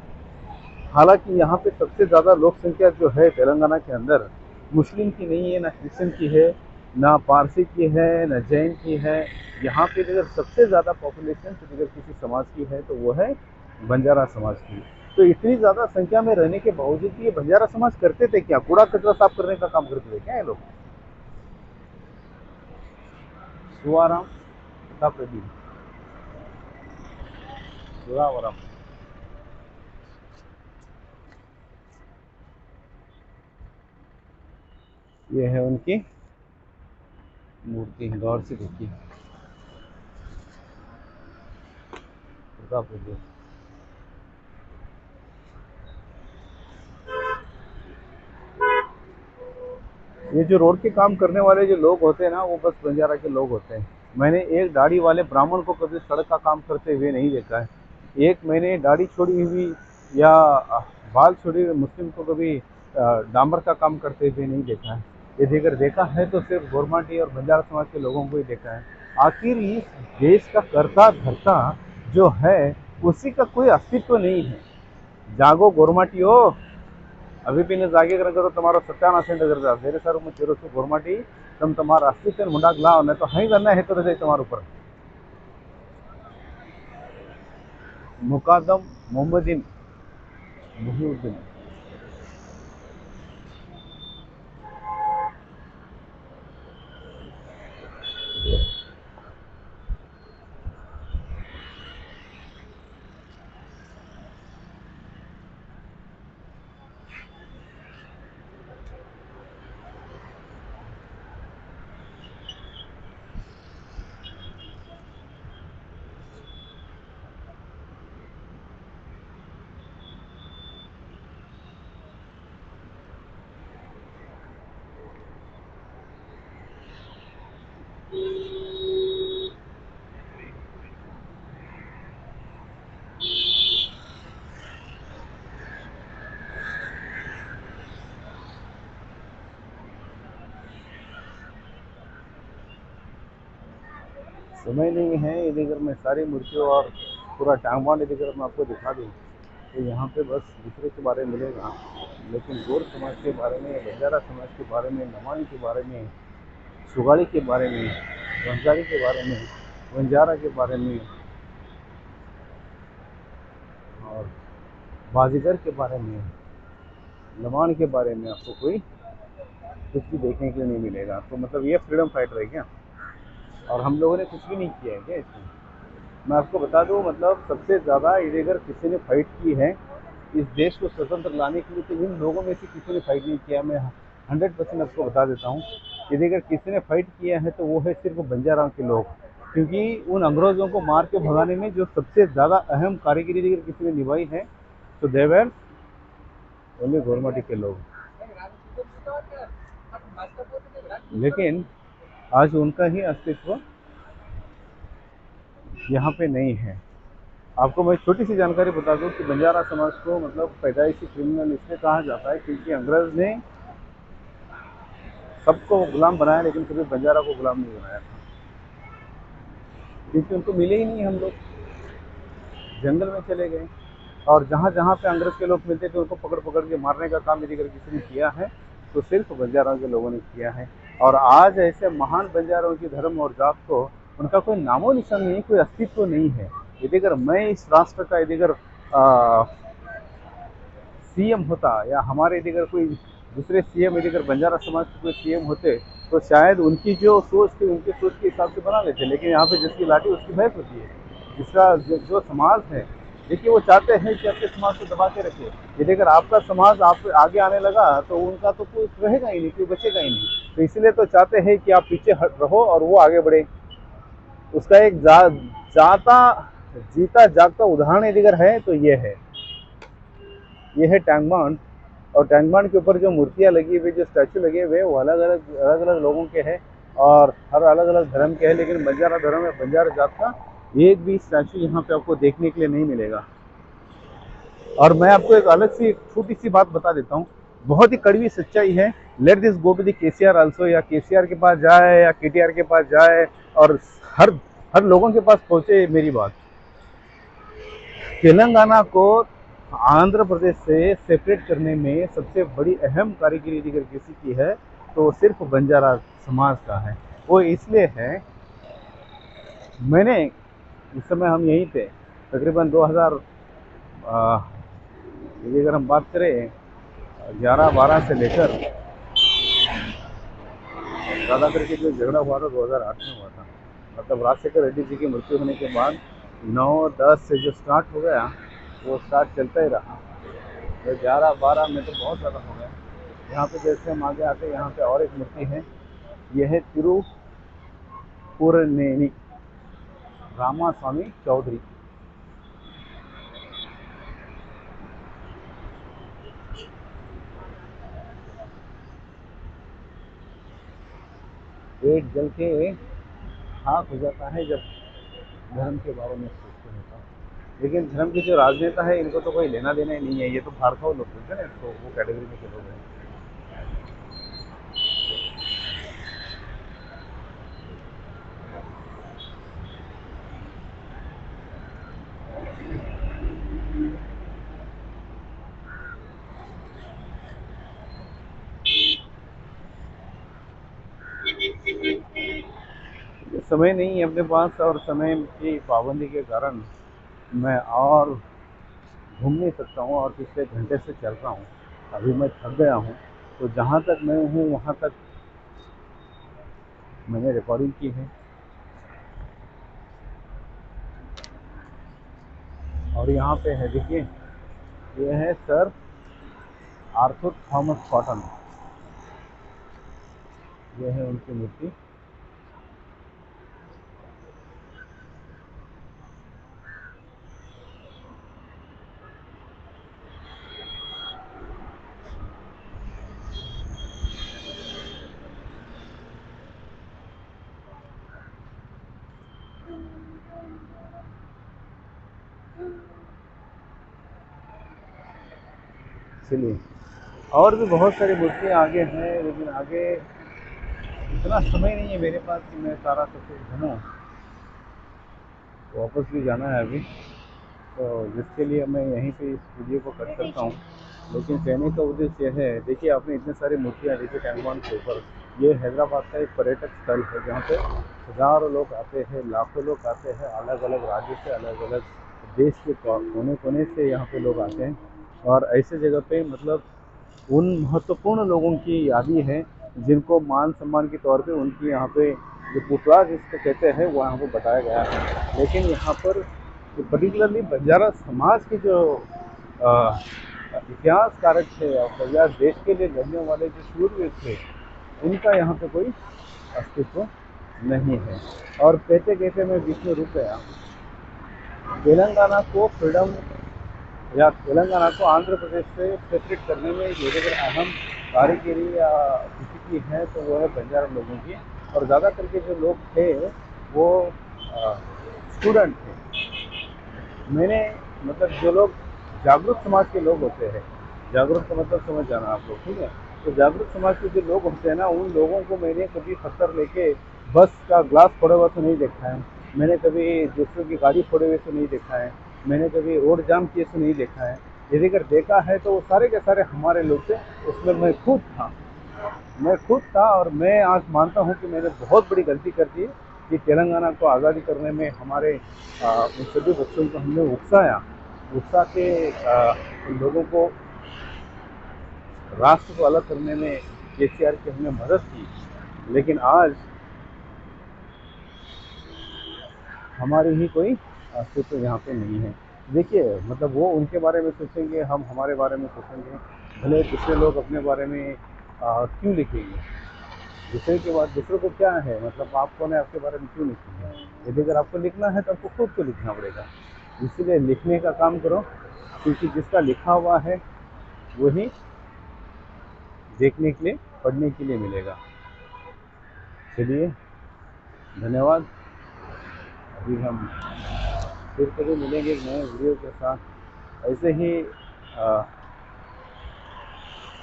हालांकि यहाँ पे सबसे ज़्यादा लोक संख्या जो है तेलंगाना के अंदर मुस्लिम की नहीं है, ना क्रिश्चियन की है, ना पारसी की है, ना जैन की है। यहाँ पे अगर सबसे ज़्यादा पॉपुलेशन अगर किसी समाज की है तो वो है बंजारा समाज की। तो इतनी ज़्यादा संख्या में रहने के बावजूद भी ये बंजारा समाज करते थे क्या, कूड़ा कचरा साफ करने का काम करते थे क्या ये लोग। सुवाराम प्रताप रेड्डी, सुरावरम। ये है उनकी मूर्ति, गौर से देखिए, प्रताप रेड्डी। ये जो रोड के काम करने वाले जो लोग होते हैं ना, वो बस बंजारा के लोग होते हैं। मैंने एक दाढ़ी वाले ब्राह्मण को कभी सड़क का काम करते हुए नहीं देखा है। एक मैंने दाढ़ी छोड़ी हुई या बाल छोड़ी हुए मुस्लिम को कभी डामर का काम करते हुए नहीं देखा है। यदि अगर देखा है तो सिर्फ गोरमाटी और बंजारा समाज के लोगों को ही देखा है। आखिर इस देश का कर्ता धर्ता जो है उसी का कोई अस्तित्व नहीं है। जागो गोरमाटी हो, अभी भी ने जागे करो तुम्हारा सत्यानाश कर ಬೇರೆ ಸಾರು ಮುಚ್ಚಿರೋಸು गोरमाटी तुम तुम्हारा अस्तित्व मुंडाक लाओ नहीं तो हई करना है तो रहे तुम्हारे ऊपर। मुकादम मोहम्मदीन मुहिउद्दीन। समय नहीं है। यदि अगर मैं सारी मूर्तियों और पूरा टांगवान यदि अगर मैं आपको दिखा दूँ तो यहाँ पे बस दूसरे के बारे में मिलेगा, लेकिन गोर समाज के बारे में, बंजारा समाज के बारे में, नमानी के बारे में, सुगाड़ी के बारे में, बंजारी के बारे में, बंजारा के बारे में और बाजीगर के बारे में, लमाण के बारे में आपको कोई कुछ भी देखने के लिए नहीं मिलेगा। तो मतलब ये फ्रीडम फाइटर है क्या, और हम लोगों ने कुछ भी नहीं किया है क्या इसमें। मैं आपको बता दूं मतलब सबसे ज़्यादा यदि अगर किसी ने फाइट की है इस देश को स्वतंत्र लाने के लिए तो इन लोगों में से किसी ने फाइट नहीं किया। मैं 100% आपको बता देता हूँ। यदि अगर किसी ने फाइट किया है तो वो है सिर्फ बंजाराओं के लोग, क्योंकि उन अंग्रेज़ों को मार के भगाने में जो सबसे ज़्यादा अहम कारीगरी अगर किसी ने निभाई है तो देवर ओनली गोरमाटी के लोग। लेकिन आज उनका ही अस्तित्व यहाँ पे नहीं है। आपको मैं छोटी सी जानकारी बता दूं कि बंजारा समाज को मतलब पैदाइशी क्रिमिनल इसलिए कहा जाता है क्योंकि अंग्रेज ने सबको गुलाम बनाया लेकिन कभी बंजारा को गुलाम नहीं बनाया था, क्योंकि उनको मिले ही नहीं। हम लोग जंगल में चले गए और जहाँ जहाँ पे अंग्रेज के लोग मिलते थे उनको पकड़ पकड़ के मारने का काम यदि अगर किसी ने किया है तो सिर्फ बंजारों के लोगों ने किया है। और आज ऐसे महान बंजारों की धर्म और जात को उनका कोई नामो निशान नहीं, कोई अस्तित्व नहीं है। यदि अगर मैं इस राष्ट्र का यदि अगर सीएम होता या हमारे यदि अगर कोई दूसरे सीएम यदि अगर बंजारा समाज के कोई सीएम होते तो शायद उनकी जो सोच थी उनकी सोच के हिसाब से बना लेते, लेकिन यहाँ पे जिसकी लाठी उसकी भैंस होती है। जिसका जो समाज है, देखिए वो चाहते हैं कि अपने समाज को दबा के रखे। यदि अगर आपका समाज आप आगे आने लगा तो उनका तो कोई रहेगा ही नहीं, कोई बचेगा ही नहीं। तो इसलिए तो चाहते हैं कि आप पीछे हट रहो और वो आगे बढ़े। उसका एक जाता जीता जागता उदाहरण यदि अगर है तो ये है, ये है टैंक बॉन्ड। और टैंक बॉन्ड के ऊपर जो मूर्तियाँ लगी हुई, जो स्टैचू लगे हुए, वो अलग अलग लोगों के हैं और हर अलग अलग धर्म के हैं, लेकिन बंजारा धर्म या बंजारा जात का एक भी स्टैचू यहाँ पे आपको देखने के लिए नहीं मिलेगा। और मैं आपको एक अलग सी छोटी सी बात बता देता हूँ, बहुत ही कड़वी सच्चाई है। Let this go to the KCR also, या केसीआर के पास जाए या केटीआर के पास जाए और हर हर लोगों के पास पहुँचे मेरी बात। तेलंगाना को आंध्र प्रदेश से सेपरेट करने में सबसे बड़ी अहम कारीगरी अगर किसी की है तो सिर्फ बंजारा समाज का है। वो इसलिए है, मैंने इस समय हम यहीं थे तकरीबन 2000 यदि अगर हम बात करें 11-12 से लेकर ज़्यादा करके जो झगड़ा हुआ था 2008 में हुआ था। मतलब राजशेखर रेड्डी जी की मृत्यु होने के बाद 9-10 से जो स्टार्ट हो गया वो स्टार्ट चलता ही रहा। तो 11-12 में तो बहुत ज़्यादा हो गया। यहाँ पे जैसे हम आगे आते यहाँ पे और एक मूर्ति है, यह है तिरुपुरनेनी रामास्वामी चौधरी। पेट जल के खाक हो जाता है जब धर्म के बारे में सोचते हैं तो। लेकिन धर्म के जो राजनेता है इनको तो कोई लेना देना ही नहीं है, ये तो भाड़खाऊ लोग बोलते हैं ना, तो वो कैटेगरी में के लोग हैं। समय नहीं है अपने पास और समय की पाबंदी के कारण मैं और घूम नहीं सकता हूँ और पिछले घंटे से चल रहा हूँ। अभी मैं थक गया हूँ, तो जहाँ तक मैं हूँ वहाँ तक मैंने रिकॉर्डिंग की है। और यहाँ पे है, देखिए ये है सर आर्थर थॉमस कॉटन, ये है उनकी मूर्ति। चलिए, और भी बहुत सारी मूर्तियाँ आगे हैं, लेकिन आगे इतना समय नहीं है मेरे पास कि मैं सारा सब कुछ घूमूँ। वापस भी जाना है अभी, तो जिसके लिए मैं यहीं पे इस वीडियो को कट करता हूँ। लेकिन कहने का उद्देश्य है, देखिए आपने इतने सारी मूर्तियाँ देखी टैंक बॉन्ड के ऊपर। ये हैदराबाद का एक पर्यटक स्थल है जहाँ पे हज़ारों लोग आते हैं, लाखों लोग आते हैं, अलग अलग राज्य से, अलग अलग देश के कोने कोने से यहाँ पे लोग आते हैं। और ऐसे जगह पे मतलब उन महत्वपूर्ण लोगों की यादें हैं जिनको मान सम्मान के तौर पे उनकी यहाँ पे जो पुतला जिसको कहते हैं वो यहाँ पे बताया गया है। लेकिन यहाँ पर पर्टिकुलरली बंजारा समाज के जो इतिहास कारक थे और बंजारा देश के लिए लड़ने वाले जो शूरवीर थे, इनका यहाँ पे कोई अस्तित्व नहीं है। और कहते कहते मैं बीच में रुक गया। तेलंगाना को फ्रीडम या तेलंगाना को आंध्र प्रदेश से सेपरेट करने में यदि अगर अहम कारीगरी या किसी की है तो वो है बंजारा लोगों की। और ज़्यादातर के जो लोग थे वो स्टूडेंट थे। मैंने मतलब जो लोग जागरूक समाज के लोग होते हैं, जागरूक का मतलब समझ जाना आप लोग, ठीक है। तो जागरूक समाज के जो लोग होते हैं ना, उन लोगों को मैंने कभी पत्थर लेके बस का ग्लास फोड़े हुआ तो नहीं देखा है, मैंने कभी दूसरों की गाड़ी फोड़े हुए तो नहीं देखा है, मैंने कभी रोड जाम किए तो नहीं देखा है। यदि अगर देखा है तो वो सारे के सारे हमारे लोग थे। उसमें मैं खुद था और मैं आज मानता हूँ कि मैंने बहुत बड़ी गलती कर दी कि तेलंगाना को आज़ादी करने में हमारे उन सभी बच्चों को हमने उकसा के उन लोगों को राष्ट्र को अलग करने में केसीआर की हमने मदद की। लेकिन आज हमारी ही कोई अस्तित्व यहाँ पे नहीं है। देखिए मतलब वो उनके बारे में सोचेंगे, हम हमारे बारे में सोचेंगे। भले दूसरे लोग अपने बारे में क्यों लिखेंगे, दूसरे के बाद दूसरों को क्या है, मतलब आपको ने आपके बारे में क्यों लिखेंगे। यदि अगर आपको लिखना है तो आपको खुद को लिखना पड़ेगा। इसीलिए लिखने का काम करो, क्योंकि जिसका लिखा हुआ है वही देखने के लिए, पढ़ने के लिए मिलेगा। चलिए, धन्यवाद। अभी हम फिर कभी मिलेंगे एक नए वीडियो के साथ। ऐसे ही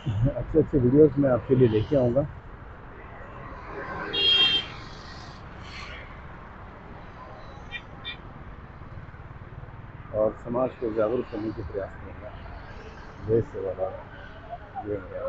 अच्छे अच्छे वीडियोस मैं आपके लिए लेके आऊँगा। और समाज को जागरूक करने की प्रयास करूँगा। जय सेवालाल, जय मेरा।